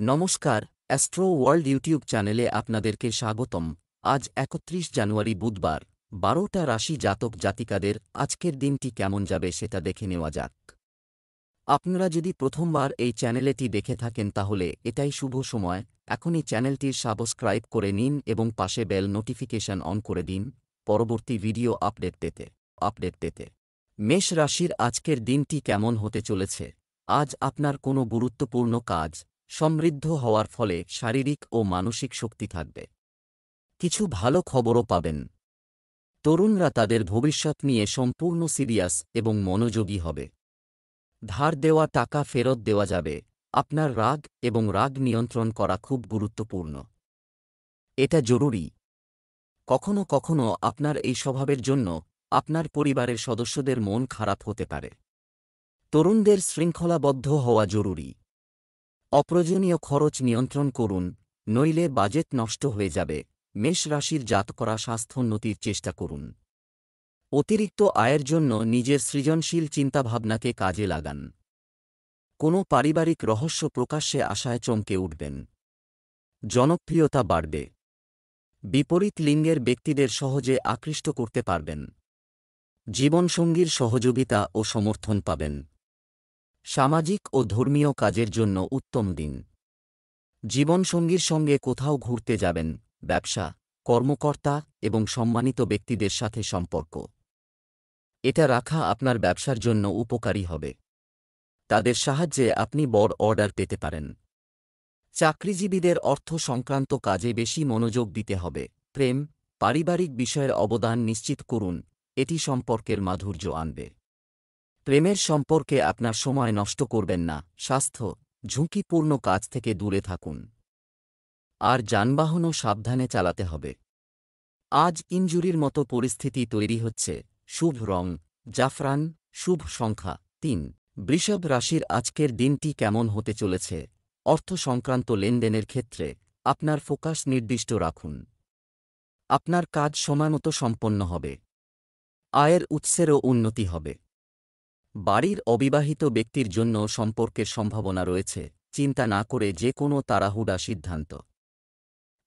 নমস্কার, astro world YouTube চ্যানেলে আপনাদেরকে স্বাগতম। আজ ৩১ জানুয়ারি বুধবার, ১২টা রাশি জাতক জাতিকাদের আজকের দিনটি কেমন যাবে সেটা দেখে নেওয়া যাক। আপনারা যদি প্রথমবার এই চ্যানেলটি দেখে থাকেন তাহলে এটাই শুভ সময়। এখনই চ্যানেলটির সাবস্ক্রাইব করে নিন এবং পাশে বেল নোটিফিকেশন অন করে দিন পরবর্তী ভিডিও আপডেট পেতে। মেষ রাশির আজকের দিনটি কেমন হতে চলেছে? আজ আপনার কোনো গুরুত্বপূর্ণ কাজ সমৃদ্ধ হওয়ার ফলে শারীরিক ও মানসিক শক্তি থাকবে। কিছু ভালো খবরও পাবেন। তরুণরা তাদের ভবিষ্যৎ নিয়ে সম্পূর্ণ সিরিয়াস এবং মনোযোগী হবে। ধার দেওয়া টাকা ফেরত দেওয়া যাবে। আপনার রাগ এবং রাগ নিয়ন্ত্রণ করা খুব গুরুত্বপূর্ণ। এটা জরুরি। কখনো কখনো আপনার এই স্বভাবের জন্য আপনার পরিবারের সদস্যদের মন খারাপ হতে পারে। তরুণদের শৃঙ্খলাবদ্ধ হওয়া জরুরি। অপ্রয়োজনীয় খরচ নিয়ন্ত্রণ করুন, নইলে বাজেট নষ্ট হয়ে যাবে। মেষ রাশির জাতকরা স্বাস্থ্যোন্নতির চেষ্টা করুন। অতিরিক্ত আয়ের জন্য নিজের সৃজনশীল চিন্তাভাবনাকে কাজে লাগান। কোনো পারিবারিক রহস্য প্রকাশ্যে আসায় চমকে উঠবেন। জনপ্রিয়তা বাড়বে। বিপরীত লিঙ্গের ব্যক্তিদের সহজে আকৃষ্ট করতে পারবেন। জীবনসঙ্গীর সহযোগিতা ও সমর্থন পাবেন। সামাজিক ও ধর্মীয় কাজের জন্য উত্তম দিন। জীবনসঙ্গীর সঙ্গে কোথাও ঘুরতে যাবেন। ব্যবসা, কর্মকর্তা এবং সম্মানিত ব্যক্তিদের সাথে সম্পর্ক এটা রাখা আপনার ব্যবসার জন্য উপকারী হবে। তাদের সাহায্যে আপনি বড় অর্ডার পেতে পারেন। চাকরিজীবীদের অর্থ সংক্রান্ত কাজে বেশি মনোযোগ দিতে হবে। প্রেম, পারিবারিক বিষয়ের অবদান নিশ্চিত করুন, এটি সম্পর্কের মাধুর্য আনবে। প্রেমের সম্পর্কে আপনার সময় নষ্ট করবেন না। স্বাস্থ্য, ঝুঁকিপূর্ণ কাজ থেকে দূরে থাকুন। আর যানবাহনও সাবধানে চালাতে হবে। আজ ইনজুরির মতো পরিস্থিতি তৈরি হচ্ছে। শুভ রং জাফরান, শুভ সংখ্যা ৩। বৃষভ রাশির আজকের দিনটি কেমন হতে চলেছে? অর্থ সংক্রান্ত লেনদেনের ক্ষেত্রে আপনার ফোকাস নির্দিষ্ট রাখুন। আপনার কাজ সময়মতো সম্পন্ন হবে। আয়ের উৎসেরও উন্নতি হবে। বাড়ির অবিবাহিত ব্যক্তির জন্য সম্পর্কের সম্ভাবনা রয়েছে। চিন্তা না করে যে কোনো তাড়াহুড়া সিদ্ধান্ত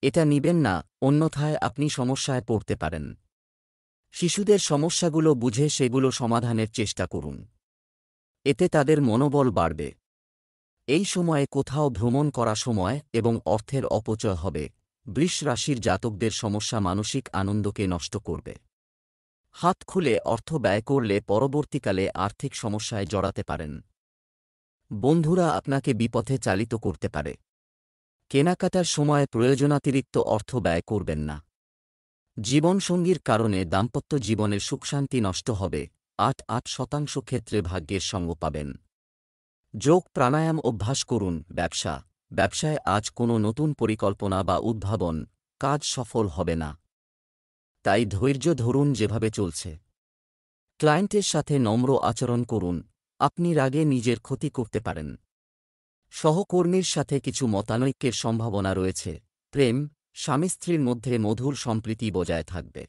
এটা নিবেন না, অন্যথায় আপনি সমস্যায় পড়তে পারেন। শিশুদের সমস্যাগুলো বুঝে সেগুলো সমাধানের চেষ্টা করুন। এতে তাদের মনোবল বাড়বে। এই সময়ে কোথাও ভ্রমণ করা সময় এবং অর্থের অপচয় হবে। বৃষ রাশির জাতকদের সমস্যা মানসিক আনন্দকে নষ্ট করবে। হাত খুলে অর্থ ব্যয় করলে পরবর্তীকালে আর্থিক সমস্যায় জড়াতে পারেন। বন্ধুরা আপনাকে বিপথে চালিত করতে পারে। কেনাকাটার সময় প্রয়োজনাতিরিক্ত অর্থ ব্যয় করবেন না। জীবনসঙ্গীর কারণে দাম্পত্য জীবনের সুখশান্তি নষ্ট হবে। ৮% ক্ষেত্রে ভাগ্যের সঙ্গ পাবেন। যোগ প্রাণায়াম অভ্যাস করুন। ব্যবসায় আজ কোনো নতুন পরিকল্পনা বা উদ্ভাবন কাজ সফল হবে না। তাই ধৈর্য ধরুন। যেভাবে চলছে ক্লায়েন্টের সাথে নম্র আচরণ করুন। আপনি রাগে নিজের ক্ষতি করতে পারেন। সহকর্মীর সাথে কিছু মতানৈক্যের সম্ভাবনা রয়েছে। প্রেম, স্বামী স্ত্রীর মধ্যে মধুর সম্প্রীতি বজায় থাকবে।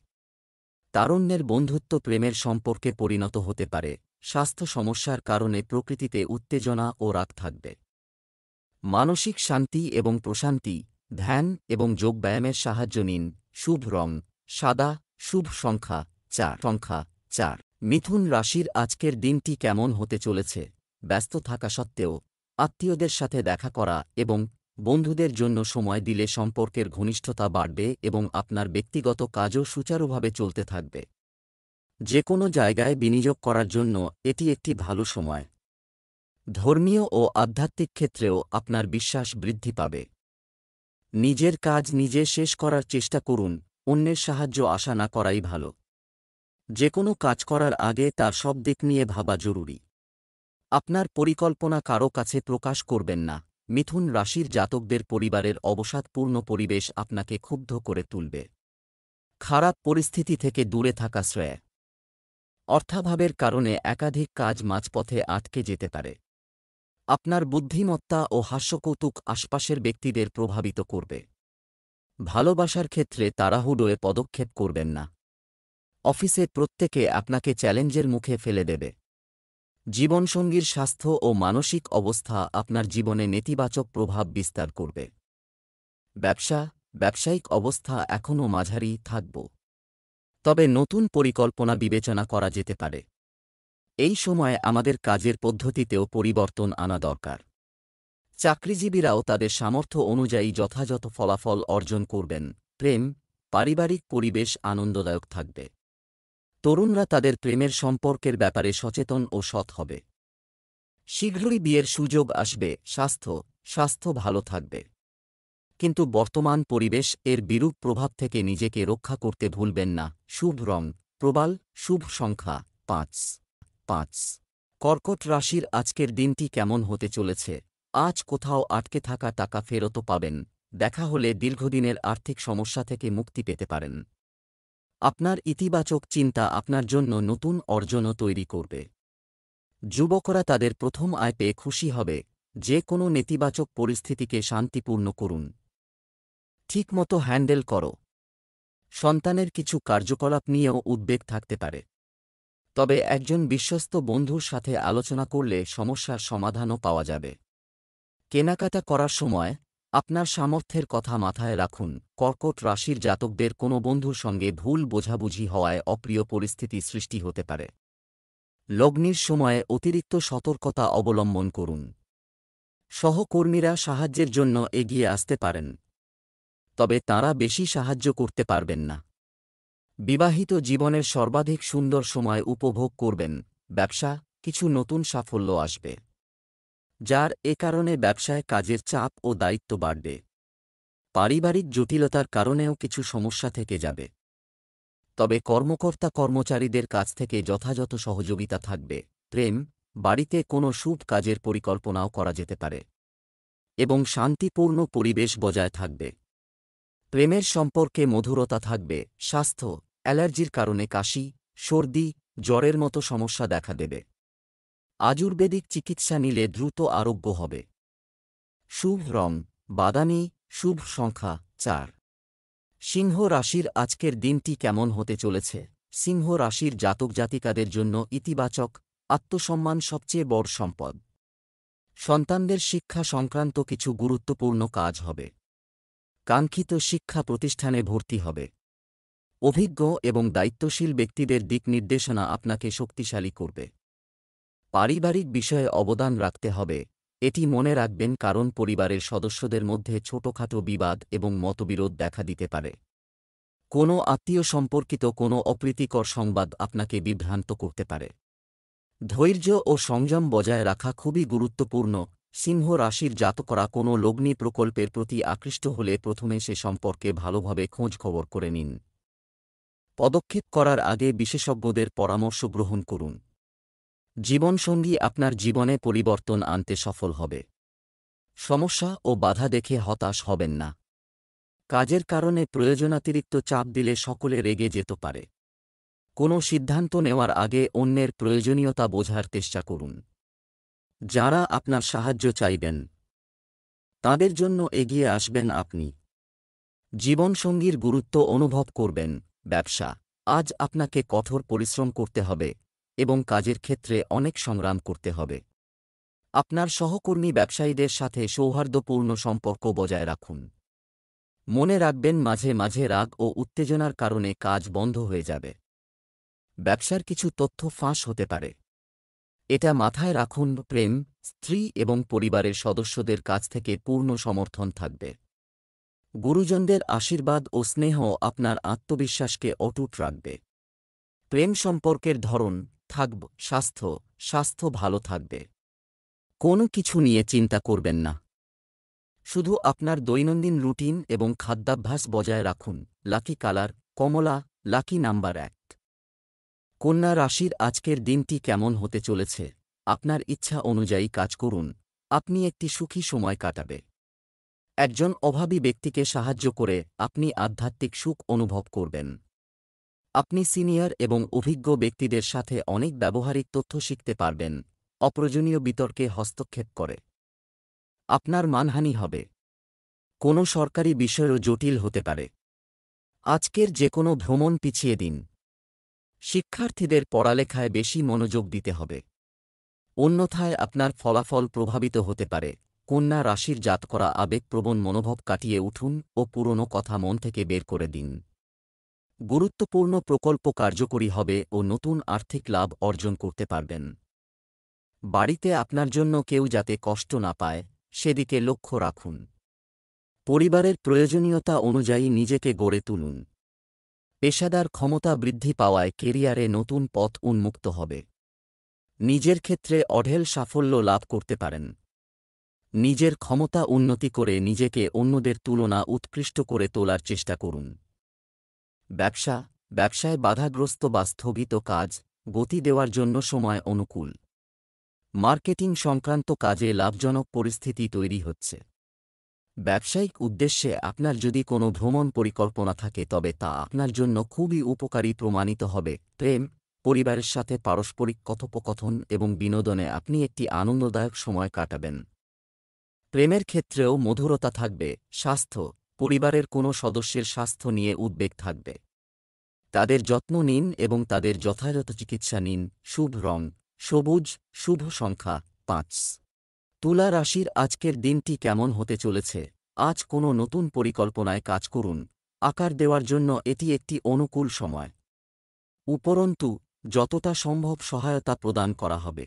তারুণ্যের বন্ধুত্ব প্রেমের সম্পর্কে পরিণত হতে পারে। স্বাস্থ্য সমস্যার কারণে প্রকৃতিতে উত্তেজনা ও রাগ থাকবে। মানসিক শান্তি এবং প্রশান্তি, ধ্যান এবং যোগব্যায়ামের সাহায্য নিন। শুভ রং সাদা, শুভ সংখ্যা ৪। মিথুন রাশির আজকের দিনটি কেমন হতে চলেছে? ব্যস্ত থাকা সত্ত্বেও আত্মীয়দের সাথে দেখা করা এবং বন্ধুদের জন্য সময় দিলে সম্পর্কের ঘনিষ্ঠতা বাড়বে এবং আপনার ব্যক্তিগত কাজও সুচারুভাবে চলতে থাকবে। যে কোনো জায়গায় বিনিয়োগ করার জন্য এটি একটি ভালো সময়। ধর্মীয় ও আধ্যাত্মিক ক্ষেত্রেও আপনার বিশ্বাস বৃদ্ধি পাবে। নিজের কাজ নিজে শেষ করার চেষ্টা করুন, অন্যের সাহায্য আশা না করাই ভালো। যে কোনো কাজ করার আগে তার সব দিক নিয়ে ভাবা জরুরি। আপনার পরিকল্পনা কারও কাছে প্রকাশ করবেন না। মিথুন রাশির জাতকদের পরিবারের অবসাদপূর্ণ পরিবেশ আপনাকে ক্ষুব্ধ করে তুলবে। খারাপ পরিস্থিতি থেকে দূরে থাকা শ্রেয়। অর্থাভাবের কারণে একাধিক কাজ মাঝপথে আটকে যেতে পারে। আপনার বুদ্ধিমত্তা ও হাস্যকৌতুক আশপাশের ব্যক্তিদের প্রভাবিত করবে। ভালোবাসার ক্ষেত্রে তাড়াহুড়োয় পদক্ষেপ করবেন না। অফিসে প্রত্যেকে আপনাকে চ্যালেঞ্জের মুখে ফেলে দেবে। জীবনসঙ্গীর স্বাস্থ্য ও মানসিক অবস্থা আপনার জীবনে নেতিবাচক প্রভাব বিস্তার করবে। ব্যবসায়িক অবস্থা এখনও মাঝারি থাকব, তবে নতুন পরিকল্পনা বিবেচনা করা যেতে পারে। এই সময়ে আমাদের কাজের পদ্ধতিতেও পরিবর্তন আনা দরকার। চাকরিজীবীরাও তাদের সামর্থ্য অনুযায়ী যথাযথ ফলাফল অর্জন করবেন। পারিবারিক পরিবেশ আনন্দদায়ক থাকবে। তরুণরা তাদের প্রেমের সম্পর্কের ব্যাপারে সচেতন ও সৎ হবে। শীঘ্রই বিয়ের সুযোগ আসবে। স্বাস্থ্য ভালো থাকবে, কিন্তু বর্তমান পরিবেশ এর বিরূপ প্রভাব থেকে নিজেকে রক্ষা করতে ভুলবেন না। শুভ রং প্রবাল, শুভ সংখ্যা 5। কর্কট রাশির আজকের দিনটি কেমন হতে চলেছে? আজ কোথাও আটকে থাকা টাকা ফেরতও পাবেন। দেখা হলে দীর্ঘদিনের আর্থিক সমস্যা থেকে মুক্তি পেতে পারেন। আপনার ইতিবাচক চিন্তা আপনার জন্য নতুন অর্জনও তৈরি করবে। যুবকরা তাদের প্রথম আয় পেয়ে খুশি হবে। যে কোনো নেতিবাচক পরিস্থিতিকে শান্তিপূর্ণ করুন। ঠিকমতো হ্যান্ডেল করো। সন্তানের কিছু কার্যকলাপ নিয়েও উদ্বেগ থাকতে পারে, তবে একজন বিশ্বস্ত বন্ধুর সাথে আলোচনা করলে সমস্যার সমাধানও পাওয়া যাবে। কেনাকাটা করার সময় আপনার সামর্থ্যের কথা মাথায় রাখুন। কর্কট রাশির জাতকদের কোনো বন্ধুর সঙ্গে ভুল বোঝাবুঝি হওয়ায় অপ্রিয় পরিস্থিতি সৃষ্টি হতে পারে। লগ্নির সময়ে অতিরিক্ত সতর্কতা অবলম্বন করুন। সহকর্মীরা সাহায্যের জন্য এগিয়ে আসতে পারেন, তবে তাঁরা বেশি সাহায্য করতে পারবেন না। বিবাহিত জীবনের সর্বাধিক সুন্দর সময় উপভোগ করবেন। কিছু নতুন সাফল্য আসবে, যার কারণে ব্যবসায় কাজের চাপ ও দায়িত্ব বাড়বে। পারিবারিক জটিলতার কারণেও কিছু সমস্যা থেকে যাবে, তবে কর্মকর্তা-কর্মচারীদের কাছ থেকে যথাযথ সহযোগিতা থাকবে। বাড়িতে কোনো শুভ কাজের পরিকল্পনাও করা যেতে পারে এবং শান্তিপূর্ণ পরিবেশ বজায় থাকবে। প্রেমের সম্পর্কে মধুরতা থাকবে। স্বাস্থ্য অ্যালার্জির কারণে কাশি, সর্দি, জ্বরের মতো সমস্যা দেখা দেবে। আয়ুর্বেদিক চিকিৎসা নিলে দ্রুত আরোগ্য হবে। শুভ রং বাদামি, শুভ সংখ্যা 4। সিংহ রাশির আজকের দিনটি কেমন হতে চলেছে? সিংহ রাশির জাতক জাতিকাদের জন্য ইতিবাচক। আত্মসম্মান সবচেয়ে বড় সম্পদ। সন্তানদের শিক্ষা সংক্রান্ত কিছু গুরুত্বপূর্ণ কাজ হবে। কাঙ্ক্ষিত শিক্ষা প্রতিষ্ঠানে ভর্তি হবে। অভিজ্ঞ এবং দায়িত্বশীল ব্যক্তিদের দিক নির্দেশনা আপনাকে শক্তিশালী করবে। পারিবারিক বিষয়ে অবদান রাখতে হবে, এটি মনে রাখবেন, কারণ পরিবারের সদস্যদের মধ্যে ছোটখাটো বিবাদ এবং মতবিরোধ দেখা দিতে পারে। কোনো আত্মীয় সম্পর্কিত কোনো অপ্রীতিকর সংবাদ আপনাকে বিভ্রান্ত করতে পারে। ধৈর্য ও সংযম বজায় রাখা খুবই গুরুত্বপূর্ণ। সিংহ রাশির জাতকরা কোনো লগ্নি প্রকল্পের প্রতি আকৃষ্ট হলে প্রথমে সে সম্পর্কে ভালোভাবে খোঁজ খবর করে নিন। পদক্ষেপ করার আগে বিশেষজ্ঞদের পরামর্শ গ্রহণ করুন। জীবনসঙ্গী আপনার জীবনে পরিবর্তন আনতে সফল হবে। সমস্যা ও বাধা দেখে হতাশ হবেন না। কাজের কারণে প্রয়োজনাতিরিক্ত চাপ দিলে সকলে রেগে যেতে পারে। কোনো সিদ্ধান্ত নেওয়ার আগে অন্যের প্রয়োজনীয়তা বোঝার চেষ্টা করুন। যারা আপনার সাহায্য চাইবেন তাদের জন্য এগিয়ে আসবেন আপনি। জীবনসঙ্গীর গুরুত্ব অনুভব করবেন। আজ আপনাকে কঠোর পরিশ্রম করতে হবে এবং কাজের ক্ষেত্রে অনেক সংগ্রাম করতে হবে। আপনার সহকর্মী ব্যবসায়ীদের সাথে সৌহার্দ্যপূর্ণ সম্পর্ক বজায় রাখুন। মনে রাখবেন, মাঝে মাঝে রাগ ও উত্তেজনার কারণে কাজ বন্ধ হয়ে যাবে। ব্যবসার কিছু তথ্য ফাঁস হতে পারে, এটা মাথায় রাখুন। স্ত্রী এবং পরিবারের সদস্যদের কাছ থেকে পূর্ণ সমর্থন থাকবে। গুরুজনদের আশীর্বাদ ও স্নেহ আপনার আত্মবিশ্বাসকে অটুট রাখবে। প্রেম সম্পর্কের ধরন স্বাস্থ্য ভালো থাকবে। কোনো কিছু নিয়ে চিন্তা করবেন না, শুধু আপনার দৈনন্দিন রুটিন এবং খাদ্যাভ্যাস বজায় রাখুন। লাকি কালার কমলা, লাকি নাম্বার 1। কন্যা রাশির আজকের দিনটি কেমন হতে চলেছে? আপনার ইচ্ছা অনুযায়ী কাজ করুন, আপনি একটি সুখী সময় কাটাবে। একজন অভাবী ব্যক্তিকে সাহায্য করে আপনি আধ্যাত্মিক সুখ অনুভব করবেন। আপনি সিনিয়র এবং অভিজ্ঞ ব্যক্তিদের সাথে অনেক ব্যবহারিক তথ্য শিখতে পারবেন। অপ্রয়োজনীয় বিতর্কে হস্তক্ষেপ করে আপনার মানহানি হবে। কোনো সরকারি বিষয়ও জটিল হতে পারে। আজকের যে কোনো ভ্রমণ পিছিয়ে দিন। শিক্ষার্থীদের পড়ালেখায় বেশি মনোযোগ দিতে হবে। অন্যথায় আপনার ফলাফল প্রভাবিত হতে পারে। কন্যা রাশির জাতকরা আবেগপ্রবণ মনোভাব কাটিয়ে উঠুন ও পুরনো কথা মন থেকে বের করে দিন। গুরুত্বপূর্ণ প্রকল্প কার্যকরী হবে ও নতুন আর্থিক লাভ অর্জন করতে পারবেন। বাড়িতে আপনার জন্য কেউ যাতে কষ্ট না পায়, সেদিকে লক্ষ্য রাখুন। পরিবারের প্রয়োজনীয়তা অনুযায়ী নিজেকে গড়ে তুলুন। পেশাদার ক্ষমতা বৃদ্ধি পাওয়ায় কেরিয়ারে নতুন পথ উন্মুক্ত হবে। নিজের ক্ষেত্রে অঢেল সাফল্য লাভ করতে পারেন। নিজের ক্ষমতা উন্নতি করে নিজেকে অন্যদের তুলনা উৎকৃষ্ট করে তোলার চেষ্টা করুন। ব্যবসায় বাধাগ্রস্ত বা স্থগিত কাজ গতি দেওয়ার জন্য সময় অনুকূল। মার্কেটিং সংক্রান্ত কাজে লাভজনক পরিস্থিতি তৈরি হচ্ছে। ব্যবসায়িক উদ্দেশ্যে আপনার যদি কোনো ভ্রমণ পরিকল্পনা থাকে তবে তা আপনার জন্য খুবই উপকারী প্রমাণিত হবে। পরিবারের সাথে পারস্পরিক কথোপকথন এবং বিনোদনে আপনি একটি আনন্দদায়ক সময় কাটাবেন। প্রেমের ক্ষেত্রেও মধুরতা থাকবে। পরিবারের কোনো সদস্যের স্বাস্থ্য নিয়ে উদ্বেগ থাকবে। তাদের যত্ন নিন এবং তাদের যথাযথ চিকিৎসা নিন। শুভ রং সবুজ, শুভ সংখ্যা 5। তুলা রাশির আজকের দিনটি কেমন হতে চলেছে? আজ কোনো নতুন পরিকল্পনায় কাজ করুন। আকার দেওয়ার জন্য এটি একটি অনুকূল সময়। উপরন্তু যতটা সম্ভব সহায়তা প্রদান করা হবে।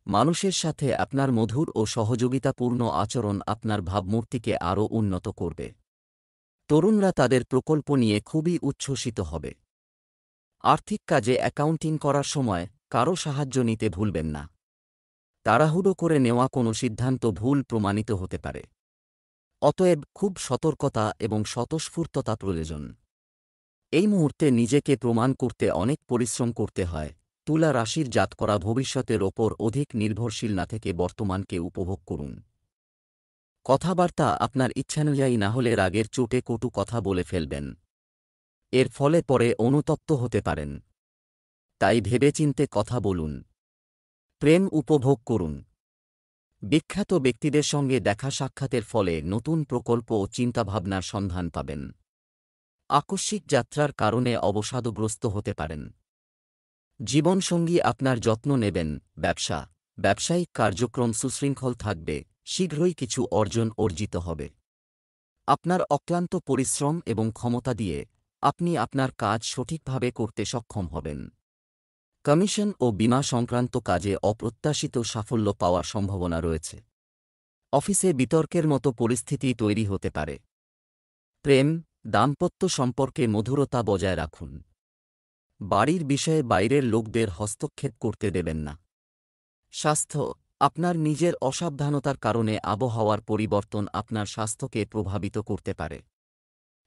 মানুষের সাথে আপনার মধুর ও সহযোগিতাপূর্ণ আচরণ আপনার ভাবমূর্তিকে আরও উন্নত করবে। তরুণরা তাদের প্রকল্প নিয়ে খুবই উচ্ছ্বসিত হবে। আর্থিক কাজে অ্যাকাউন্টিং করার সময় কারও সাহায্য নিতে ভুলবেন না। তাড়াহুড়ো করে নেওয়া কোনো সিদ্ধান্ত ভুল প্রমাণিত হতে পারে। অতএব খুব সতর্কতা এবং স্বতঃস্ফূর্ততা প্রয়োজন। এই মুহূর্তে নিজেকে প্রমাণ করতে অনেক পরিশ্রম করতে হয়। তুলা রাশির জাতকরা ভবিষ্যতের ওপর অধিক নির্ভরশীল না থেকে বর্তমানকে উপভোগ করুন। কথাবার্তা আপনার ইচ্ছানুযায়ী না হলে রাগের চোটে কটু কথা বলে ফেলবেন। এর ফলে পরে অনুতপ্ত হতে পারেন। তাই ভেবেচিন্তে কথা বলুন। প্রেম উপভোগ করুন। বিখ্যাত ব্যক্তিদের সঙ্গে দেখা সাক্ষাতের ফলে নতুন প্রকল্প ও চিন্তাভাবনার সন্ধান পাবেন। আকস্মিক যাত্রার কারণে অবসাদগ্রস্ত হতে পারেন। জীবনসঙ্গী আপনার যত্ন নেবেন। ব্যবসায়িক কার্যক্রম সুশৃঙ্খল থাকবে। শীঘ্রই কিছু অর্জিত হবে। আপনার অক্লান্ত পরিশ্রম এবং ক্ষমতা দিয়ে আপনি আপনার কাজ সঠিকভাবে করতে সক্ষম হবেন। কমিশন ও বীমা সংক্রান্ত কাজে অপ্রত্যাশিত সাফল্য পাওয়ার সম্ভাবনা রয়েছে। অফিসে বিতর্কের মতো পরিস্থিতি তৈরি হতে পারে। দাম্পত্য সম্পর্কে মধুরতা বজায় রাখুন। বাড়ির বিষয়ে বাইরের লোকদের হস্তক্ষেপ করতে দেবেন না। স্বাস্থ্য আপনার নিজের অসাবধানতার কারণে আবহাওয়ার পরিবর্তন আপনার স্বাস্থ্যকে প্রভাবিত করতে পারে।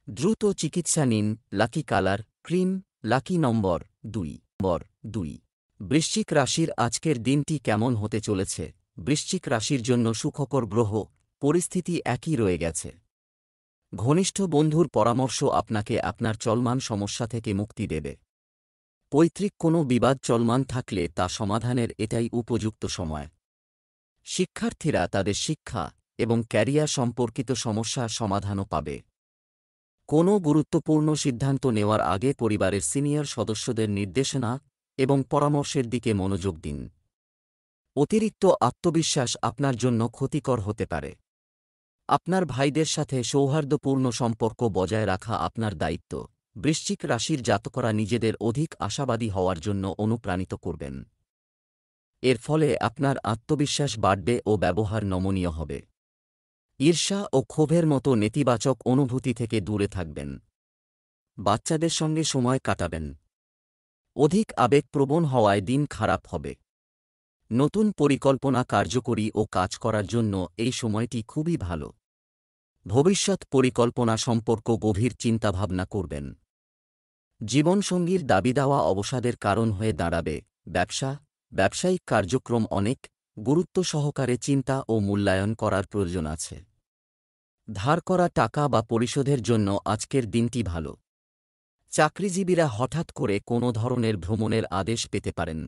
দ্রুত চিকিৎসা নিন। লাকি কালার ক্রিম, লাকি নম্বর 2। বৃশ্চিক রাশির আজকের দিনটি কেমন হতে চলেছে? বৃশ্চিক রাশির জন্য সুখকর গ্রহ পরিস্থিতি একই রয়ে গেছে। ঘনিষ্ঠ বন্ধুর পরামর্শ আপনাকে আপনার চলমান সমস্যা থেকে মুক্তি দেবে। পৈতৃক কোনো বিবাদ চলমান থাকলে তা সমাধানের এটাই উপযুক্ত সময়। শিক্ষার্থীরা তাদের শিক্ষা এবং ক্যারিয়ার সম্পর্কিত সমস্যার সমাধানও পাবে। কোনো গুরুত্বপূর্ণ সিদ্ধান্ত নেওয়ার আগে পরিবারের সিনিয়র সদস্যদের নির্দেশনা এবং পরামর্শের দিকে মনোযোগ দিন। অতিরিক্ত আত্মবিশ্বাস আপনার জন্য ক্ষতিকর হতে পারে। আপনার ভাইদের সাথে সৌহার্দ্যপূর্ণ সম্পর্ক বজায় রাখা আপনার দায়িত্ব। বৃশ্চিক রাশির জাতকরা নিজেদের অধিক আশাবাদী হওয়ার জন্য অনুপ্রাণিত করবেন। এর ফলে আপনার আত্মবিশ্বাস বাড়বে ও ব্যবহার নমনীয় হবে। ঈর্ষা ও ক্ষোভের মতো নেতিবাচক অনুভূতি থেকে দূরে থাকবেন। বাচ্চাদের সঙ্গে সময় কাটাবেন। অধিক আবেগপ্রবণ হওয়ায় দিন খারাপ হবে। নতুন পরিকল্পনা কার্যকরী ও কাজ করার জন্য এই সময়টি খুবই ভালো। ভবিষ্যৎ পরিকল্পনা সম্পর্ক গভীর চিন্তাভাবনা করবেন। জীবনসঙ্গীর দাবিদাওয়া অবসাদের কারণ হয়ে দাঁড়াবে। ব্যবসায়িক কার্যক্রম অনেক গুরুত্ব সহকারে চিন্তা ও মূল্যায়ন করার প্রয়োজন আছে। ধার করা টাকা বা পরিশোধের জন্য আজকের দিনটি ভালো। চাকরিজীবীরা হঠাৎ করে কোনো ধরনের ভ্রমণের আদেশ পেতে পারেন।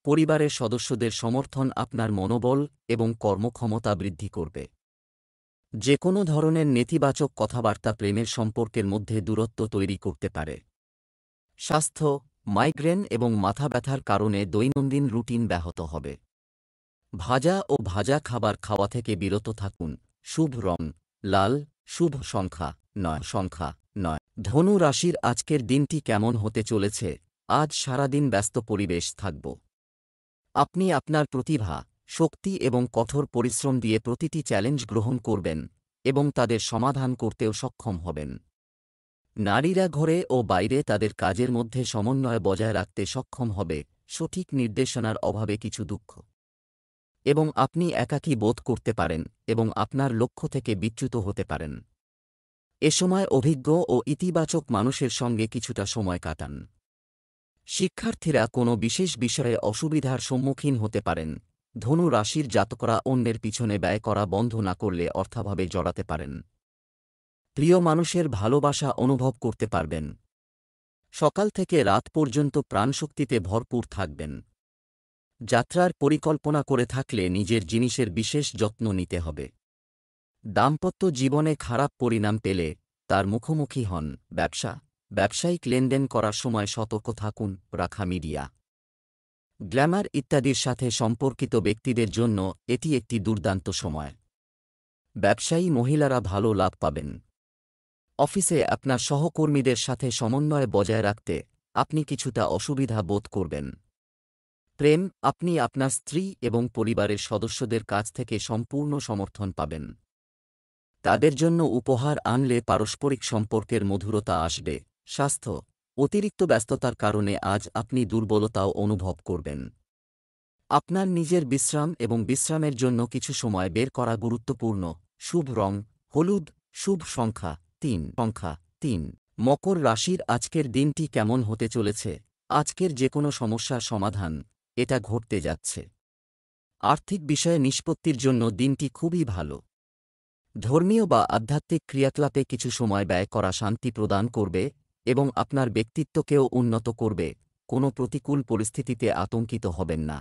পরিবারের সদস্যদের সমর্থন আপনার মনোবল এবং কর্মক্ষমতা বৃদ্ধি করবে। যে কোনো ধরনের নেতিবাচক কথাবার্তা প্রেমের সম্পর্কের মধ্যে দূরত্ব তৈরি করতে পারে। স্বাস্থ্য মাইগ্রেন এবং মাথা ব্যথার কারণে দৈনন্দিন রুটিন ব্যাহত হবে। ভাজা ও ভাজা খাবার খাওয়া থেকে বিরত থাকুন। শুভ রং লাল। শুভ সংখ্যা 9। ধনু রাশির আজকের দিনটি কেমন হতে চলেছে? আজ সারাদিন ব্যস্ত পরিবেশ থাকব। আপনি আপনার প্রতিভা, শক্তি এবং কঠোর পরিশ্রম দিয়ে প্রতিটি চ্যালেঞ্জ গ্রহণ করবেন এবং তাদের সমাধান করতেও সক্ষম হবেন। নারীরা ঘরে ও বাইরে তাদের কাজের মধ্যে সমন্বয় বজায় রাখতে সক্ষম হবে। সঠিক নির্দেশনার অভাবে কিছু দুঃখ এবং আপনি একাকী বোধ করতে পারেন এবং আপনার লক্ষ্য থেকে বিচ্যুত হতে পারেন। এ সময় অভিজ্ঞ ও ইতিবাচক মানুষের সঙ্গে কিছুটা সময় কাটান। শিক্ষার্থীরা কোনো বিশেষ বিষয়ে অসুবিধার সম্মুখীন হতে পারেন। ধনু রাশির জাতকরা অন্যের পিছনে ব্যয় করা বন্ধ না করলে অর্থাভাবে জড়াতে পারেন। প্রিয় মানুষের ভালোবাসা অনুভব করতে পারবেন। সকাল থেকে রাত পর্যন্ত প্রাণশক্তিতে ভরপুর থাকবেন। যাত্রার পরিকল্পনা করে থাকলে নিজের জিনিসের বিশেষ যত্ন নিতে হবে। দাম্পত্য জীবনে খারাপ পরিণাম পেলে তার মুখোমুখি হন। ব্যবসায়িক লেনদেন করার সময় সতর্ক থাকুন। রাখা মিডিয়া, গ্ল্যামার ইত্যাদির সাথে সম্পর্কিত ব্যক্তিদের জন্য এটি একটি দুর্দান্ত সময়। ব্যবসায়ী মহিলারা ভালো লাভ পাবেন। অফিসে আপনার সহকর্মীদের সাথে সমন্বয় বজায় রাখতে আপনি কিছুটা অসুবিধা বোধ করবেন। প্রেম, আপনি আপনার স্ত্রী এবং পরিবারের সদস্যদের কাছ থেকে সম্পূর্ণ সমর্থন পাবেন। তাদের জন্য উপহার আনলে পারস্পরিক সম্পর্কের মধুরতা আসবে। স্বাস্থ্য, অতিরিক্ত ব্যস্ততার কারণে আজ আপনি দুর্বলতাও অনুভব করবেন। আপনার নিজের বিশ্রাম এবং বিশ্রামের জন্য কিছু সময় বের করা গুরুত্বপূর্ণ। শুভ রং হলুদ। শুভ সংখ্যা 3। মকর রাশির আজকের দিনটি কেমন হতে চলেছে? আজকের যে কোনো সমস্যার সমাধান এটা ঘটতে যাচ্ছে। আর্থিক বিষয়ে নিষ্পত্তির জন্য দিনটি খুবই ভালো। ধর্মীয় বা আধ্যাত্মিক ক্রিয়াকলাপে কিছু সময় ব্যয় করা শান্তি প্রদান করবে এবং আপনার ব্যক্তিত্বকেও উন্নত করবে। কোনো প্রতিকূল পরিস্থিতিতে আতঙ্কিত হবেন না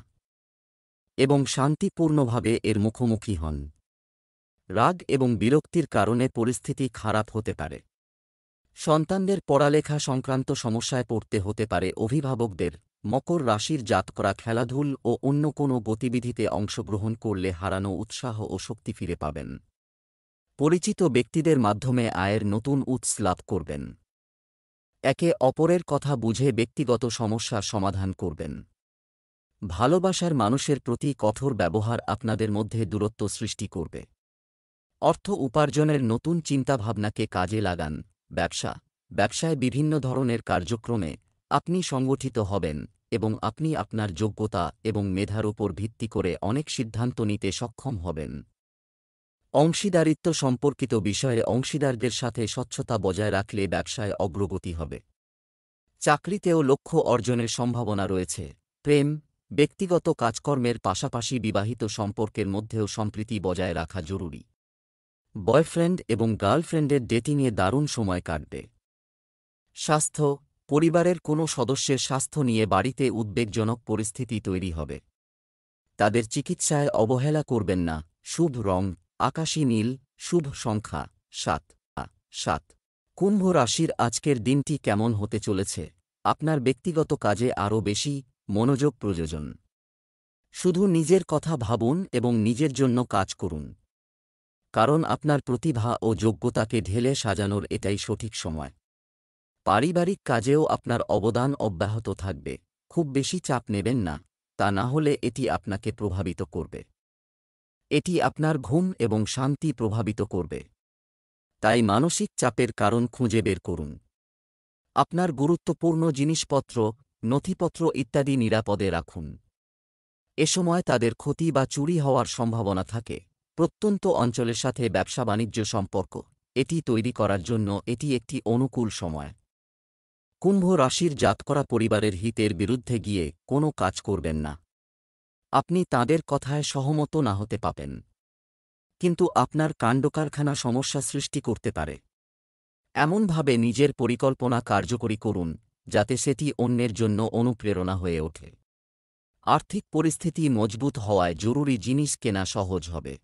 এবং শান্তিপূর্ণভাবে এর মুখোমুখি হন। রাগ এবং বিরক্তির কারণে পরিস্থিতি খারাপ হতে পারে। সন্তানদের পড়ালেখা সংক্রান্ত সমস্যায় পড়তে হতে পারে অভিভাবকদের। মকর রাশির জাতকরা খেলাধুল ও অন্য কোনো গতিবিধিতে অংশগ্রহণ করলে হারানো উৎসাহ ও শক্তি ফিরে পাবেন। পরিচিত ব্যক্তিদের মাধ্যমে আয়ের নতুন উৎস লাভ করবেন। একে অপরের কথা বুঝে ব্যক্তিগত সমস্যার সমাধান করবেন। ভালোবাসার মানুষের প্রতি কঠোর ব্যবহার আপনাদের মধ্যে দূরত্ব সৃষ্টি করবে। অর্থ উপার্জনের নতুন চিন্তাভাবনাকে কাজে লাগান। ব্যবসায় বিভিন্ন ধরনের কার্যক্রমে আপনি সংগঠিত হবেন এবং আপনি আপনার যোগ্যতা এবং মেধার উপর ভিত্তি করে অনেক সিদ্ধান্ত নিতে সক্ষম হবেন। অংশীদারিত্ব সম্পর্কিত বিষয়ে অংশীদারদের সাথে স্বচ্ছতা বজায় রাখলে ব্যবসায় অগ্রগতি হবে। চাকরিতেও লক্ষ্য অর্জনের সম্ভাবনা রয়েছে। প্রেম, ব্যক্তিগত কাজকর্মের পাশাপাশি বিবাহিত সম্পর্কের মধ্যেও সম্প্রীতি বজায় রাখা জরুরি। বয়ফ্রেন্ড এবং গার্লফ্রেন্ডের ডেটিংয়ে দারুণ সময় কাটবে। স্বাস্থ্য, পরিবারের কোনো সদস্যের স্বাস্থ্য নিয়ে বাড়িতে উদ্বেগজনক পরিস্থিতি তৈরি হবে। তাদের চিকিৎসায় অবহেলা করবেন না। শুভ রং আকাশী নীল। শুভ সংখ্যা 7। কুম্ভ রাশির আজকের দিনটি কেমন হতে চলেছে? আপনার ব্যক্তিগত কাজে আরও বেশি মনোযোগ প্রয়োজন। শুধু নিজের কথা ভাবুন এবং নিজের জন্য কাজ করুন, কারণ আপনার প্রতিভা ও যোগ্যতাকে ঢেলে সাজানোর এটাই সঠিক সময়। পারিবারিক কাজেও আপনার অবদান অব্যাহত থাকবে। খুব বেশি চাপ নেবেন না, তা না হলে এটি আপনাকে প্রভাবিত করবে। এটি আপনার ঘুম এবং শান্তি প্রভাবিত করবে। তাই মানসিক চাপের কারণ খুঁজে বের করুন। আপনার গুরুত্বপূর্ণ জিনিসপত্র, নথিপত্র ইত্যাদি নিরাপদে রাখুন। এ সময় তাদের ক্ষতি বা চুরি হওয়ার সম্ভাবনা থাকে। প্রত্যন্ত অঞ্চলের সাথে ব্যবসা-বাণিজ্য সম্পর্ক এটি তৈরি করার জন্য এটি একটি অনুকূল সময়। কুম্ভ রাশির জাতকরা পরিবারের হিতের বিরুদ্ধে গিয়ে কোনো কাজ করবেন না। আপনি তাঁদের কথায় সহমত না হতে পারেন, কিন্তু আপনার কাণ্ডকারখানা সমস্যা সৃষ্টি করতে পারে। এমনভাবে নিজের পরিকল্পনা কার্যকরী করুন যাতে সেটি অন্যের জন্য অনুপ্রেরণা হয়ে ওঠে। আর্থিক পরিস্থিতি মজবুত হওয়ায় জরুরি জিনিস কেনা সহজ হবে।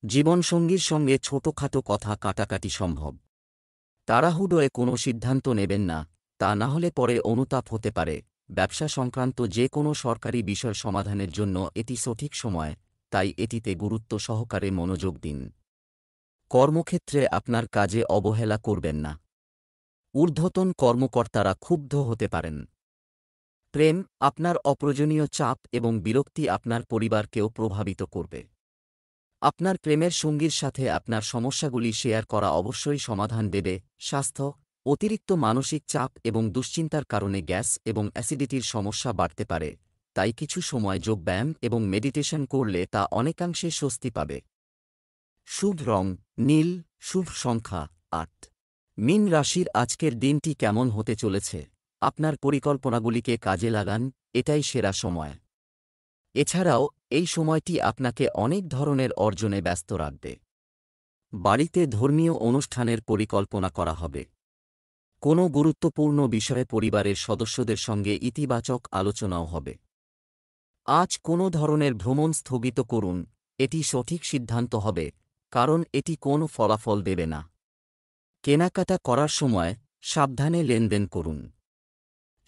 জীবনসঙ্গীর সঙ্গে ছোটখাটো কথা কাটাকাটি সম্ভব। তাড়াহুড়োয় কোনো সিদ্ধান্ত নেবেন না, তা না হলে পরে অনুতাপ হতে পারে। ব্যবসা সংক্রান্ত যে কোনো সরকারি বিষয় সমাধানের জন্য এটি সঠিক সময়, তাই এটিতে গুরুত্ব সহকারে মনোযোগ দিন। কর্মক্ষেত্রে আপনার কাজে অবহেলা করবেন না। ঊর্ধ্বতন কর্মকর্তারা ক্ষুব্ধ হতে পারেন। প্রেম, আপনার অপ্রয়োজনীয় চাপ এবং বিরক্তি আপনার পরিবারকেও প্রভাবিত করবে। আপনার প্রেমের সঙ্গীর সাথে আপনার সমস্যাগুলি শেয়ার করা অবশ্যই সমাধান দেবে। স্বাস্থ্য, অতিরিক্ত মানসিক চাপ এবং দুশ্চিন্তার কারণে গ্যাস এবং অ্যাসিডিটির সমস্যা বাড়তে পারে, তাই কিছু সময় যোগব্যায়াম এবং মেডিটেশন করলে তা অনেকাংশে স্বস্তি পাবে। শুভ রং নীল, শুভ সংখ্যা ৮। মীন রাশির আজকের দিনটি কেমন হতে চলেছে? আপনার পরিকল্পনাগুলিকে কাজে লাগান, এটাই সেরা সময়। এছাড়াও এই সময়টি আপনাকে অনেক ধরনের অর্জনে ব্যস্ত রাখবে। বাড়িতে ধর্মীয় অনুষ্ঠানের পরিকল্পনা করা হবে। কোনো গুরুত্বপূর্ণ বিষয়ে পরিবারের সদস্যদের সঙ্গে ইতিবাচক আলোচনাও হবে। আজ কোনো ধরনের ভ্রমণ স্থগিত করুন, এটি সঠিক সিদ্ধান্ত হবে, কারণ এটি কোনো ফলাফল দেবে না। কেনাকাটা করার সময় সাবধানে লেনদেন করুন।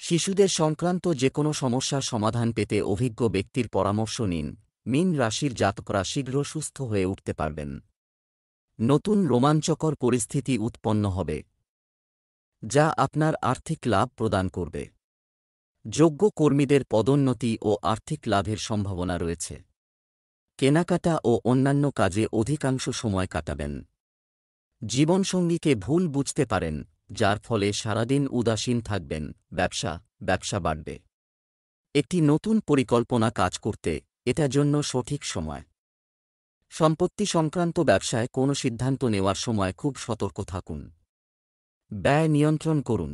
শিশুদের সংক্রান্ত যে কোনো সমস্যার সমাধান পেতে অভিজ্ঞ ব্যক্তির পরামর্শ নিন। মীন রাশির জাতকরা শীঘ্র সুস্থ হয়ে উঠতে পারবেন। নতুন রোমাঞ্চকর পরিস্থিতি উৎপন্ন হবে, যা আপনার আর্থিক লাভ প্রদান করবে। যোগ্য কর্মীদের পদোন্নতি ও আর্থিক লাভের সম্ভাবনা রয়েছে। কেনাকাটা ও অন্যান্য কাজে অধিকাংশ সময় কাটাবেন। জীবনসঙ্গীকে ভুল বুঝতে পারেন, যার ফলে সারাদিন উদাসীন থাকবেন। ব্যবসা বাড়বে। একটি নতুন পরিকল্পনা কাজ করতে এটার জন্য সঠিক সময়। সম্পত্তি সংক্রান্ত ব্যবসায় কোনো সিদ্ধান্ত নেওয়ার সময় খুব সতর্ক থাকুন। ব্যয় নিয়ন্ত্রণ করুন।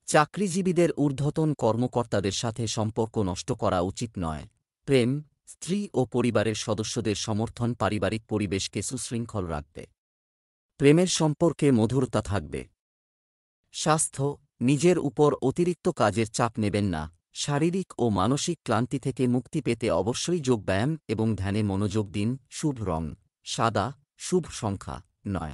চাকরিজীবীদের ঊর্ধ্বতন কর্মকর্তাদের সাথে সম্পর্ক নষ্ট করা উচিত নয়। প্রেম, স্ত্রী ও পরিবারের সদস্যদের সমর্থন পারিবারিক পরিবেশকে সুশৃঙ্খল রাখবে। প্রেমের সম্পর্কে মধুরতা থাকবে। স্বাস্থ্য, নিজের উপর অতিরিক্ত কাজের চাপ নেবেন না। শারীরিক ও মানসিক ক্লান্তি থেকে মুক্তি পেতে অবশ্যই যোগব্যায়াম এবং ধ্যানে মনোযোগ দিন। শুভ রং সাদা, শুভ সংখ্যা ৯।